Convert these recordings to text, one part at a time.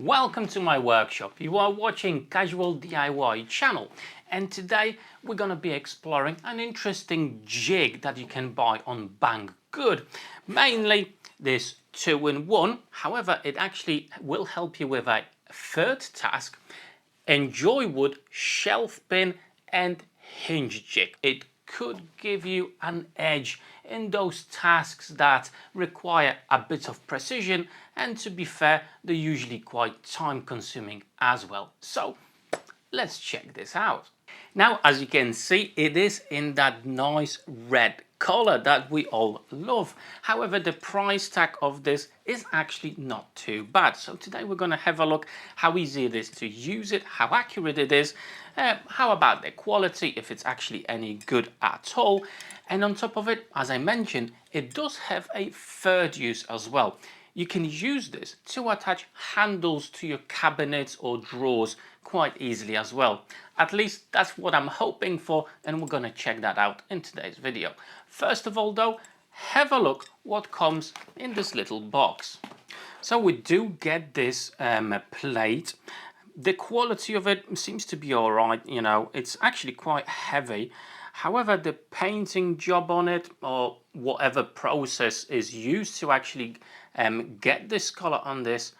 Welcome to my workshop. You are watching Casual DIY channel, and today we're going to be exploring an interesting jig that you can buy on Banggood. Mainly this 2-in-1, however it actually will help you with a third task: Enjoywood shelf pin and hinge jig. It could give you an edge in those tasks that require a bit of precision, and to be fair, they're usually quite time consuming as well. So let's check this out. Now, as you can see, it is in that nice red color that we all love. However, the price tag of this is actually not too bad. So today we're going to have a look how easy it is to use it, how accurate it is, how about the quality, if it's actually any good at all. And on top of it, as I mentioned, it does have a third use as well. You can use this to attach handles to your cabinets or drawers quite easily as well. At least that's what I'm hoping for, and we're going to check that out in today's video. First of all though, have a look what comes in this little box. So we do get this plate. The quality of it seems to be alright, you know, it's actually quite heavy. However, the painting job on it, or whatever process is used to actually get this color on this,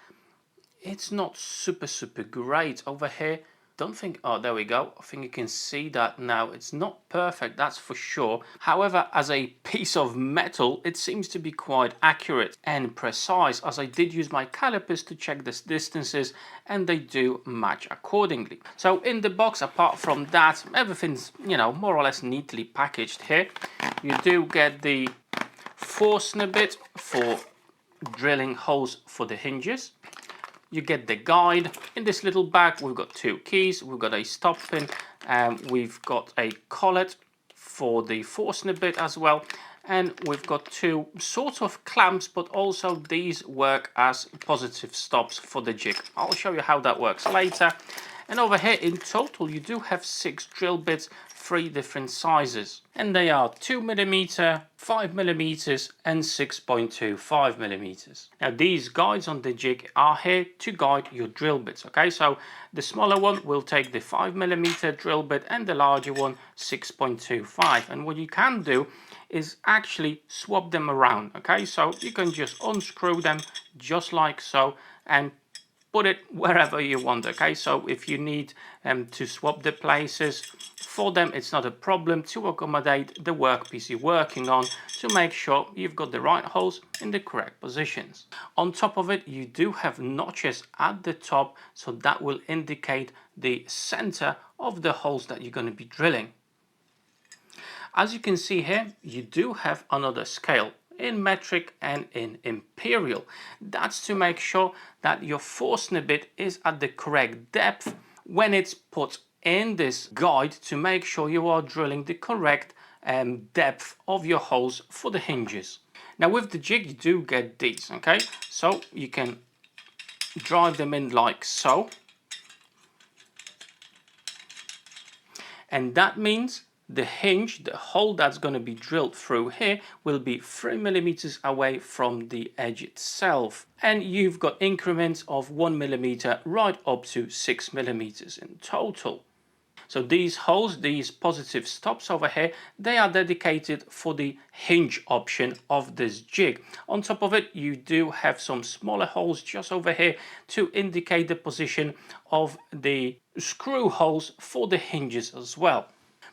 it's not super great. Over here, don't think, oh, there we go, I think you can see that now. It's not perfect, that's for sure. However, as a piece of metal, it seems to be quite accurate and precise, as I did use my calipers to check the distances, and they do match accordingly. So in the box, apart from that, everything's, you know, more or less neatly packaged here. You do get the Forstner bit for drilling holes for the hinges. You get the guide. In this little bag, we've got two keys, we've got a stop pin, we've got a collet for the Forstner bit as well, and we've got two sort of clamps, but also these work as positive stops for the jig. I'll show you how that works later. And over here, in total, you do have 6 drill bits, 3 different sizes, and they are 2mm, 5mm, and 6.25mm. Now these guides on the jig are here to guide your drill bits. Okay, so the smaller one will take the 5mm drill bit, and the larger one 6.25. And what you can do is actually swap them around. Okay, so you can just unscrew them just like so and put it wherever you want. Okay, so if you need to swap the places for them, it's not a problem, to accommodate the workpiece you're working on, to make sure you've got the right holes in the correct positions. On top of it, you do have notches at the top, so that will indicate the center of the holes that you're going to be drilling. As you can see here, you do have another scale in metric and in imperial. That's to make sure that your Forstner bit is at the correct depth when it's put in this guide, to make sure you are drilling the correct depth of your holes for the hinges. Now with the jig, you do get these. Okay, so you can drive them in like so, and that means the hinge, the hole that's going to be drilled through here, will be 3mm away from the edge itself, and you've got increments of 1mm right up to 6mm in total. So these holes, these positive stops over here, they are dedicated for the hinge option of this jig. On top of it, you do have some smaller holes just over here to indicate the position of the screw holes for the hinges as well.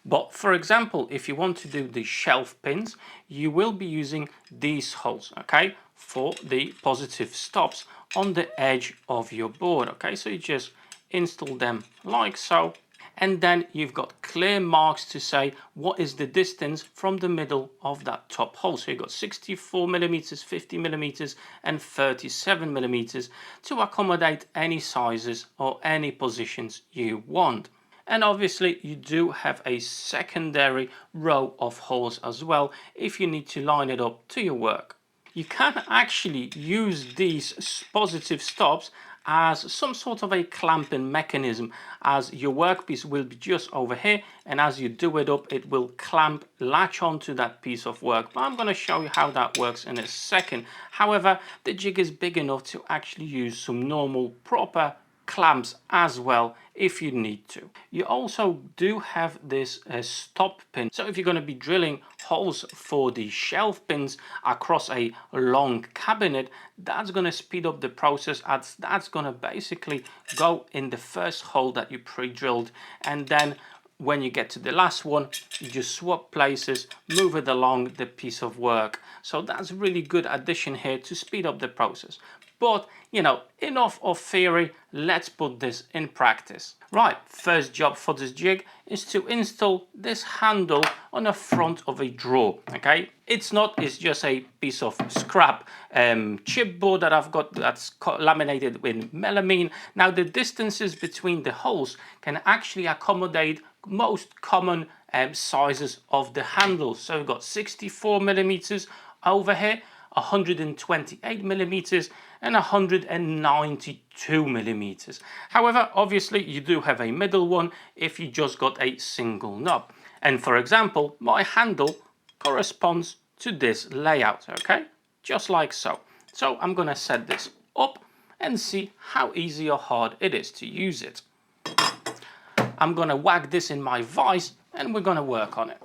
But for example, if you want to do the shelf pins, you will be using these holes, okay, for the positive stops on the edge of your board. Okay, so you just install them like so, and then you've got clear marks to say what is the distance from the middle of that top hole. So you've got 64mm, 50mm, and 37mm to accommodate any sizes or any positions you want. And obviously you do have a secondary row of holes as well if you need to line it up to your work. You can actually use these positive stops as some sort of a clamping mechanism, as your workpiece will be just over here, and as you do it up, it will latch onto that piece of work. But I'm going to show you how that works in a second. However, the jig is big enough to actually use some normal proper clamps as well if you need to. You also do have this stop pin, so if you're going to be drilling holes for the shelf pins across a long cabinet, that's going to speed up the process, as that's going to basically go in the first hole that you pre-drilled, and then when you get to the last one, you just swap places, move it along the piece of work. So that's a really good addition here to speed up the process. But, you know, enough of theory, let's put this in practice. Right, first job for this jig is to install this handle on the front of a drawer, okay? It's just a piece of scrap chipboard that I've got that's laminated with melamine. Now, the distances between the holes can actually accommodate most common sizes of the handles. So we've got 64 millimeters over here, 128 millimeters, and 192 millimeters. However, obviously you do have a middle one if you just got a single knob. And for example, my handle corresponds to this layout, okay? Just like so. So I'm gonna set this up and see how easy or hard it is to use it. I'm gonna whack this in my vise and we're gonna work on it.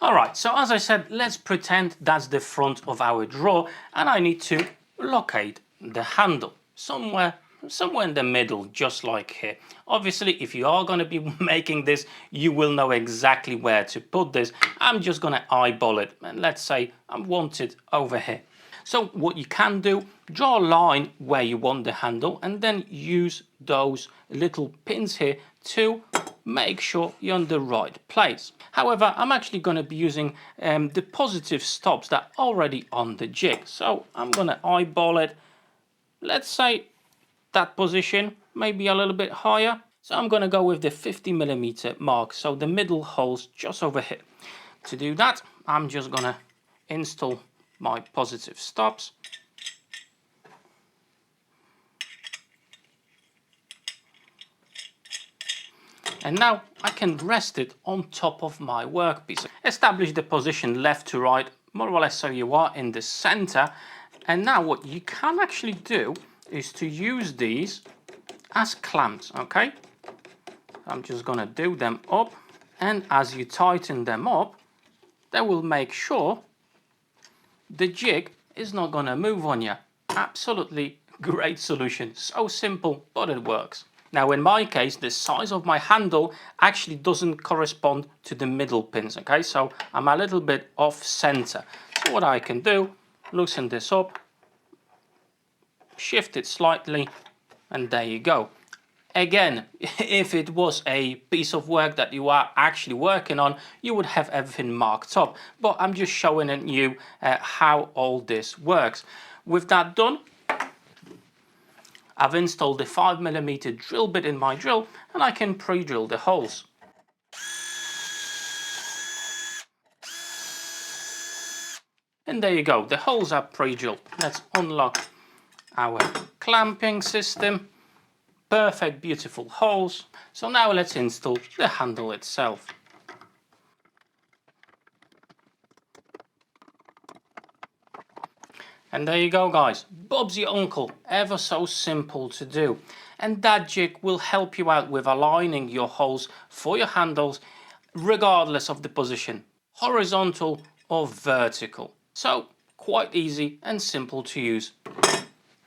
Alright, so as I said, let's pretend that's the front of our drawer, and I need to locate the handle somewhere in the middle, just like here. Obviously, if you are going to be making this, you will know exactly where to put this. I'm just going to eyeball it, and let's say I want it over here. So what you can do, draw a line where you want the handle, and then use those little pins here to make sure you're in the right place. However, I'm actually going to be using the positive stops that are already on the jig. So I'm going to eyeball it. Let's say that position, maybe a little bit higher. So I'm going to go with the 50 millimeter mark. So the middle hole's just over here. To do that, I'm just going to install my positive stops. And now I can rest it on top of my workpiece. Establish the position left to right, more or less so you are in the center. And now what you can actually do is to use these as clamps, okay? I'm just gonna do them up, and as you tighten them up, they will make sure the jig is not gonna move on you. Absolutely great solution. So simple, but it works. Now in my case, the size of my handle actually doesn't correspond to the middle pins, okay? So I'm a little bit off center. So what I can do, loosen this up, shift it slightly, and there you go. Again, if it was a piece of work that you are actually working on, you would have everything marked up. But I'm just showing you how all this works. With that done, I've installed the 5mm drill bit in my drill, and I can pre-drill the holes. And there you go, the holes are pre-drilled. Let's unlock our clamping system. Perfect, beautiful holes. So now let's install the handle itself. And there you go, guys. Bob's your uncle. Ever so simple to do. And that jig will help you out with aligning your holes for your handles regardless of the position, horizontal or vertical. So quite easy and simple to use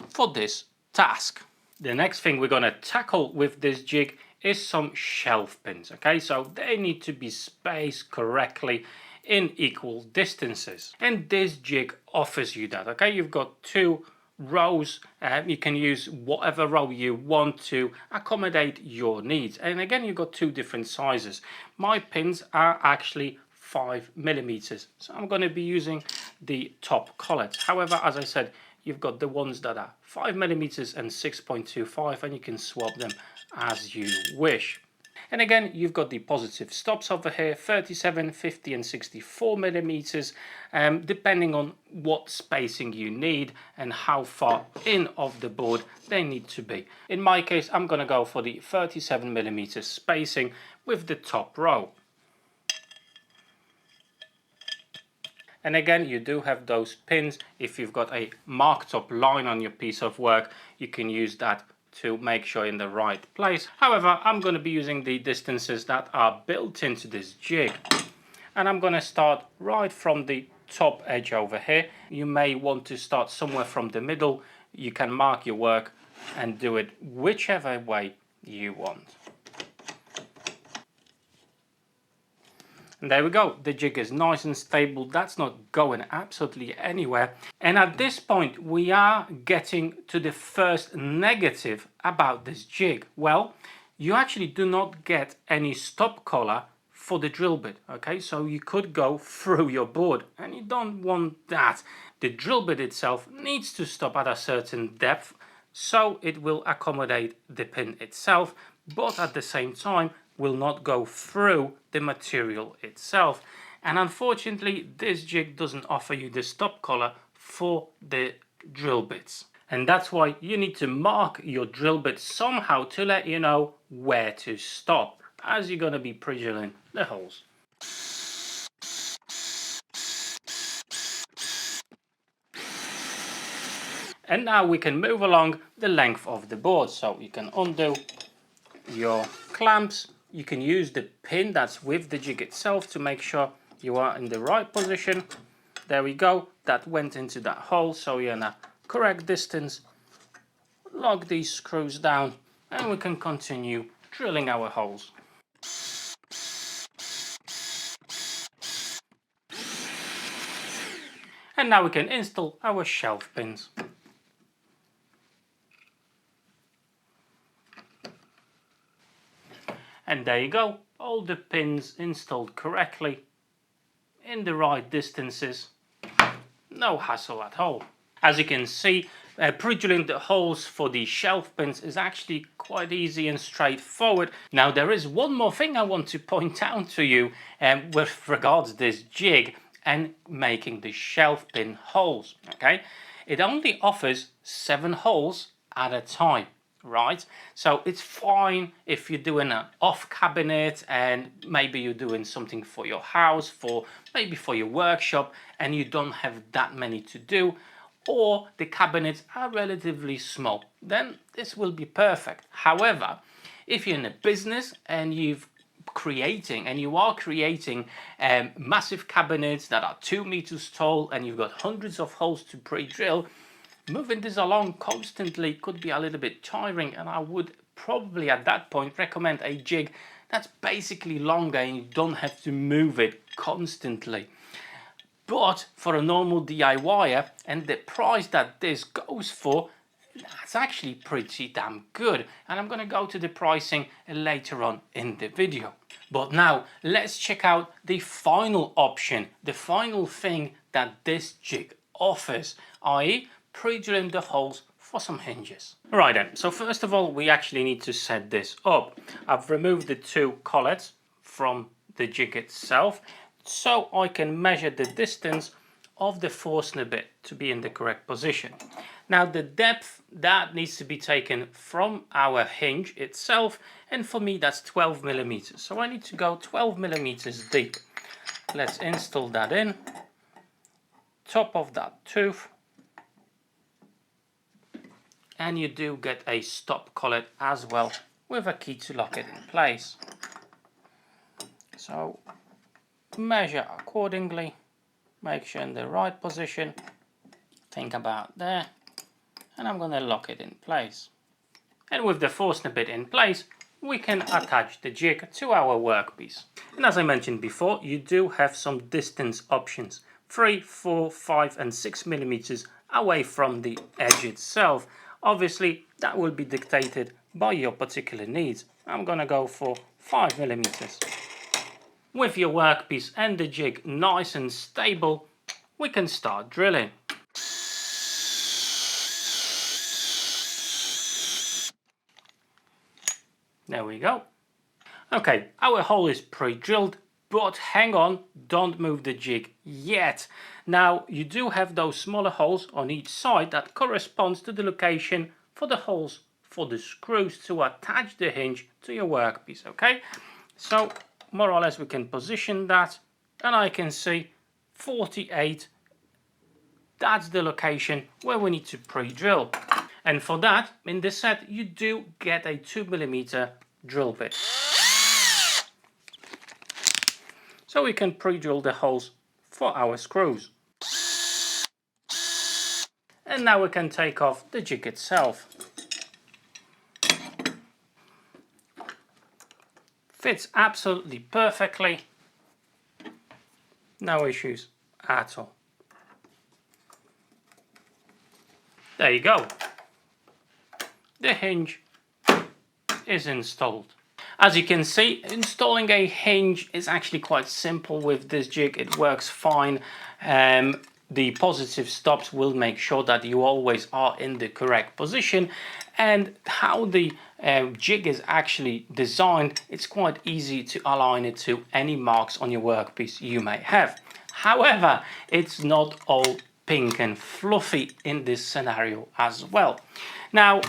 for this task. The next thing we're going to tackle with this jig is some shelf pins. Okay, so they need to be spaced correctly in equal distances, and this jig offers you that. Okay, you've got two rows. You can use whatever row you want to accommodate your needs, and again you've got two different sizes. My pins are actually 5mm, so I'm going to be using the top collets. However, as I said, you've got the ones that are 5mm and 6.25, and you can swap them as you wish. And again, you've got the positive stops over here, 37, 50 and 64 millimeters, depending on what spacing you need and how far in of the board they need to be. In my case, I'm going to go for the 37 millimeters spacing with the top row. And again, you do have those pins. If you've got a marked up line on your piece of work, you can use that to make sure in the right place. However, I'm going to be using the distances that are built into this jig. And I'm going to start right from the top edge over here. You may want to start somewhere from the middle. You can mark your work and do it whichever way you want. And there we go, the jig is nice and stable, that's not going absolutely anywhere. And at this point we are getting to the first negative about this jig. Well, you actually do not get any stop collar for the drill bit, okay? So you could go through your board and you don't want that. The drill bit itself needs to stop at a certain depth so it will accommodate the pin itself, but at the same time will not go through the material itself. And unfortunately this jig doesn't offer you the stop collar for the drill bits, and that's why you need to mark your drill bit somehow to let you know where to stop as you're going to be pre-drilling the holes. And now we can move along the length of the board, so you can undo your clamps. You can use the pin that's with the jig itself to make sure you are in the right position. There we go, that went into that hole, so you're in a correct distance. Lock these screws down and we can continue drilling our holes. And now we can install our shelf pins. And there you go, all the pins installed correctly, in the right distances, no hassle at all. As you can see, pre-drilling the holes for the shelf pins is actually quite easy and straightforward. Now there is one more thing I want to point out to you with regards to this jig and making the shelf pin holes, okay? It only offers 7 holes at a time. Right, so it's fine if you're doing an off cabinet and maybe you're doing something for your house, maybe for your workshop, and you don't have that many to do, or the cabinets are relatively small, then this will be perfect. However, if you're in a business and you are creating massive cabinets that are 2 meters tall and you've got hundreds of holes to pre-drill, moving this along constantly could be a little bit tiring, and I would probably at that point recommend a jig that's basically longer and you don't have to move it constantly. But for a normal DIYer and the price that this goes for, that's actually pretty damn good, and I'm going to go to the pricing later on in the video. But now let's check out the final option, the final thing that this jig offers, i.e. pre-drilling the holes for some hinges. Right then, so first of all we actually need to set this up. I've removed the 2 collets from the jig itself so I can measure the distance of the Forstner bit to be in the correct position. Now the depth that needs to be taken from our hinge itself, and for me that's 12 millimeters, so I need to go 12 millimeters deep. Let's install that in, top of that tooth. And you do get a stop collet as well with a key to lock it in place. So measure accordingly, make sure in the right position, think about there, and I'm going to lock it in place. And with the Forstner bit in place, we can attach the jig to our workpiece. And as I mentioned before, you do have some distance options, 3, 4, 5 and 6 millimeters away from the edge itself. Obviously that will be dictated by your particular needs. I'm going to go for 5 millimeters. With your workpiece and the jig nice and stable, we can start drilling. There we go. Okay, our hole is pre-drilled, but hang on, don't move the jig yet. Now you do have those smaller holes on each side that corresponds to the location for the holes for the screws to attach the hinge to your workpiece. Okay, so more or less we can position that, and I can see 48. That's the location where we need to pre-drill. And for that, in this set, you do get a 2mm drill bit. So we can pre-drill the holes for our screws. And now we can take off the jig itself. Fits absolutely perfectly. No issues at all. There you go. The hinge is installed. As you can see, installing a hinge is actually quite simple with this jig. It works fine. The positive stops will make sure that you always are in the correct position, and how the jig is actually designed, it's quite easy to align it to any marks on your workpiece you may have. However, it's not all pink and fluffy in this scenario as well. Now,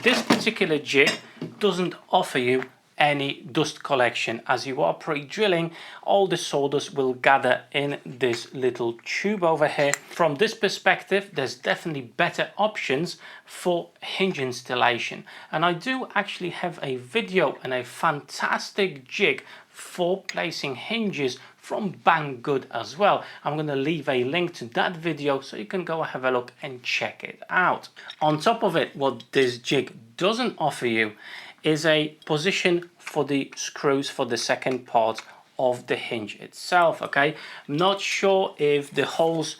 this particular jig doesn't offer you any dust collection. As you are pre-drilling, all the sawdust will gather in this little tube over here. From this perspective, there's definitely better options for hinge installation, and I do actually have a video and a fantastic jig for placing hinges from Banggood as well. I'm going to leave a link to that video so you can go have a look and check it out. On top of it, what this jig doesn't offer you is a position for the screws for the second part of the hinge itself. Okay, I'm not sure if the holes,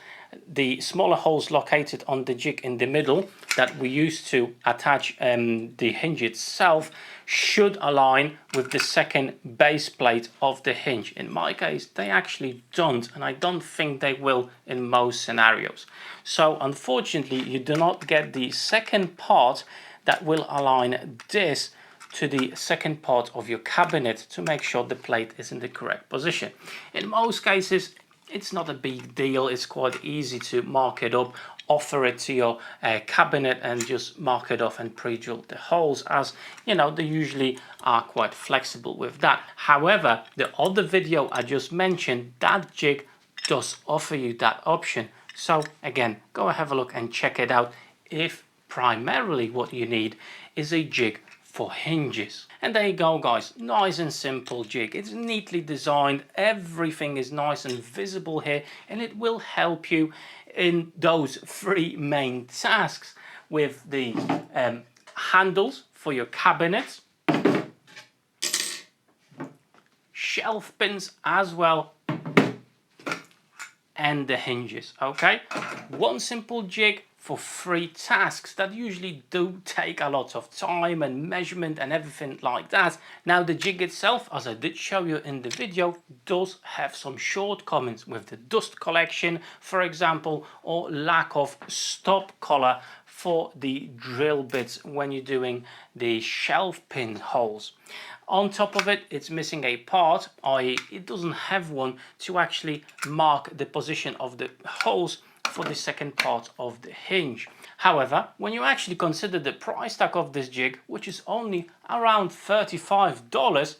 the smaller holes located on the jig in the middle that we use to attach the hinge itself, should align with the second base plate of the hinge. In my case, they actually don't, and I don't think they will in most scenarios. So unfortunately, you do not get the second part that will align this to the second part of your cabinet to make sure the plate is in the correct position. In most cases, it's not a big deal. It's quite easy to mark it up, offer it to your cabinet, and just mark it off and pre-drill the holes, as you know, they usually are quite flexible with that. However, the other video I just mentioned, that jig does offer you that option. So again, go have a look and check it out if primarily what you need is a jig for hinges. And there you go, guys, nice and simple jig. It's neatly designed, everything is nice and visible here, and it will help you in those three main tasks with the handles for your cabinets, shelf pins as well, and the hinges. Okay, one simple jig for 3 tasks that usually do take a lot of time and measurement and everything like that. Now the jig itself, as I did show you in the video, does have some shortcomings with the dust collection, for example, or lack of stop collar for the drill bits when you're doing the shelf pin holes. On top of it, it's missing a part, i.e. it doesn't have one to actually mark the position of the holes for the second part of the hinge. However, when you actually consider the price tag of this jig, which is only around $35,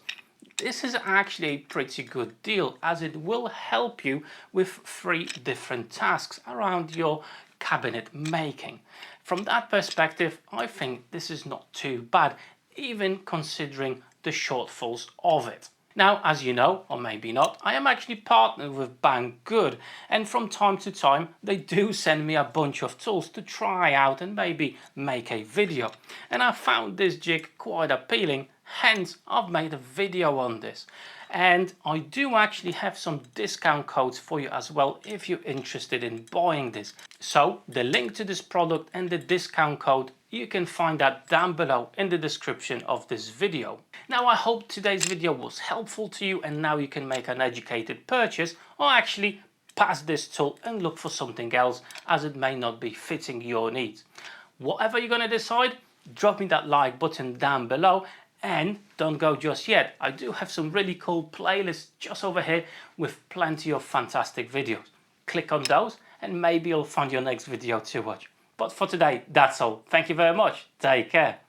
this is actually a pretty good deal, as it will help you with 3 different tasks around your cabinet making. From that perspective, I think this is not too bad, even considering the shortfalls of it. Now, as you know, or maybe not, I am actually partnered with Banggood, and from time to time they do send me a bunch of tools to try out and maybe make a video. And I found this jig quite appealing, hence I've made a video on this. And I do actually have some discount codes for you as well if you're interested in buying this. So the link to this product and the discount code, you can find that down below in the description of this video. Now I hope today's video was helpful to you, and now you can make an educated purchase, or actually pass this tool and look for something else, as it may not be fitting your needs. Whatever you're going to decide, drop me that like button down below, And don't go just yet. I do have some really cool playlists just over here with plenty of fantastic videos. Click on those and maybe you'll find your next video to watch. But for today, that's all. Thank you very much. Take care.